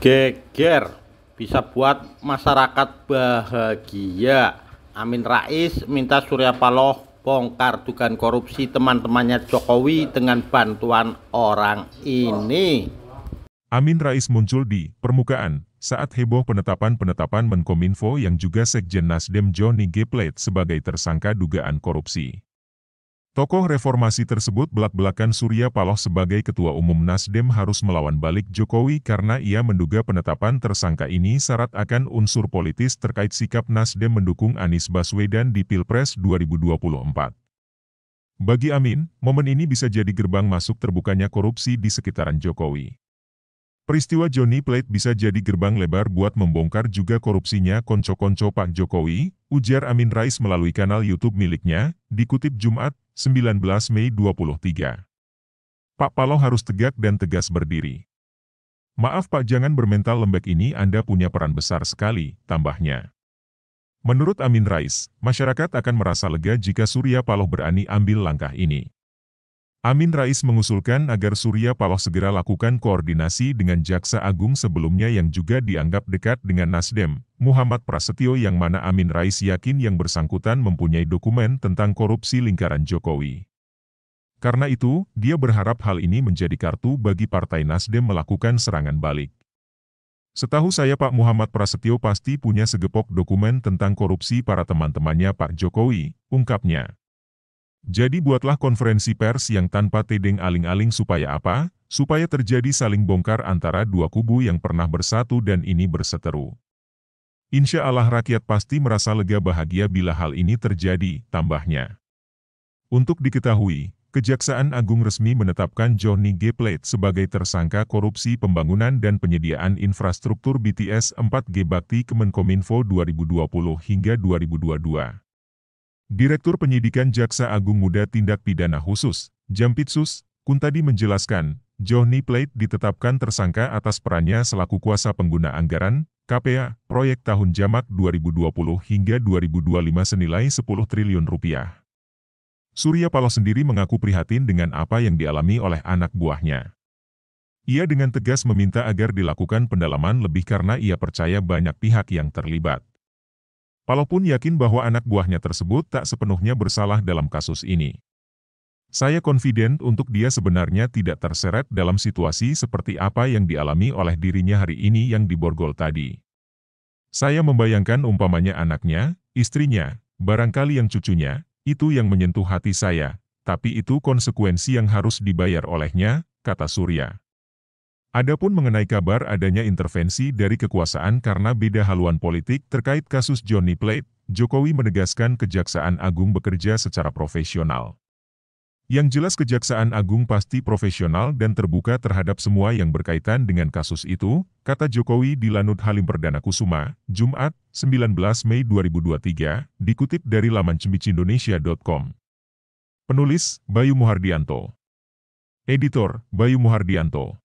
Geger bisa buat masyarakat bahagia. Amin Rais minta Surya Paloh bongkar dugaan korupsi teman-temannya Jokowi dengan bantuan orang ini. Amin Rais muncul di permukaan saat heboh penetapan Menkominfo yang juga Sekjen Nasdem Johnny G. Plate sebagai tersangka dugaan korupsi. Tokoh reformasi tersebut belak-belakan Surya Paloh sebagai Ketua Umum Nasdem harus melawan balik Jokowi karena ia menduga penetapan tersangka ini syarat akan unsur politis terkait sikap Nasdem mendukung Anies Baswedan di Pilpres 2024. Bagi Amin, momen ini bisa jadi gerbang masuk terbukanya korupsi di sekitaran Jokowi. Peristiwa Johnny Plate bisa jadi gerbang lebar buat membongkar juga korupsinya konco-konco Pak Jokowi, ujar Amin Rais melalui kanal YouTube miliknya, dikutip Jumat, 19 Mei 23. Pak Paloh harus tegak dan tegas berdiri. Maaf Pak, jangan bermental lembek, ini Anda punya peran besar sekali, tambahnya. Menurut Amin Rais, masyarakat akan merasa lega jika Surya Paloh berani ambil langkah ini. Amin Rais mengusulkan agar Surya Paloh segera lakukan koordinasi dengan Jaksa Agung sebelumnya yang juga dianggap dekat dengan Nasdem, Muhammad Prasetyo, yang mana Amin Rais yakin yang bersangkutan mempunyai dokumen tentang korupsi lingkaran Jokowi. Karena itu, dia berharap hal ini menjadi kartu bagi Partai Nasdem melakukan serangan balik. Setahu saya Pak Muhammad Prasetyo pasti punya segepok dokumen tentang korupsi para teman-temannya Pak Jokowi, ungkapnya. Jadi buatlah konferensi pers yang tanpa tedeng aling-aling supaya apa? Supaya terjadi saling bongkar antara dua kubu yang pernah bersatu dan ini berseteru. Insya Allah rakyat pasti merasa lega bahagia bila hal ini terjadi, tambahnya. Untuk diketahui, Kejaksaan Agung resmi menetapkan Johnny G. Plate sebagai tersangka korupsi pembangunan dan penyediaan infrastruktur BTS 4G Bakti Kemenkominfo 2020 hingga 2022. Direktur Penyidikan Jaksa Agung Muda Tindak Pidana Khusus, Jampitsus, Kuntadi menjelaskan, Johnny Plate ditetapkan tersangka atas perannya selaku kuasa pengguna anggaran, KPA, proyek tahun jamak 2020 hingga 2025 senilai 10 triliun rupiah. Surya Paloh sendiri mengaku prihatin dengan apa yang dialami oleh anak buahnya. Ia dengan tegas meminta agar dilakukan pendalaman lebih karena ia percaya banyak pihak yang terlibat. Paloh pun yakin bahwa anak buahnya tersebut tak sepenuhnya bersalah dalam kasus ini. Saya confident untuk dia sebenarnya tidak terseret dalam situasi seperti apa yang dialami oleh dirinya hari ini yang di Borgol tadi. Saya membayangkan umpamanya anaknya, istrinya, barangkali yang cucunya, itu yang menyentuh hati saya, tapi itu konsekuensi yang harus dibayar olehnya, kata Surya. Adapun mengenai kabar adanya intervensi dari kekuasaan karena beda haluan politik terkait kasus Johnny Plate, Jokowi menegaskan Kejaksaan Agung bekerja secara profesional. Yang jelas Kejaksaan Agung pasti profesional dan terbuka terhadap semua yang berkaitan dengan kasus itu, kata Jokowi di Lanut Halim Perdana Kusuma, Jumat, 19 Mei 2023, dikutip dari laman cembicindonesia.com. Penulis, Bayu Muhardianto. Editor, Bayu Muhardianto.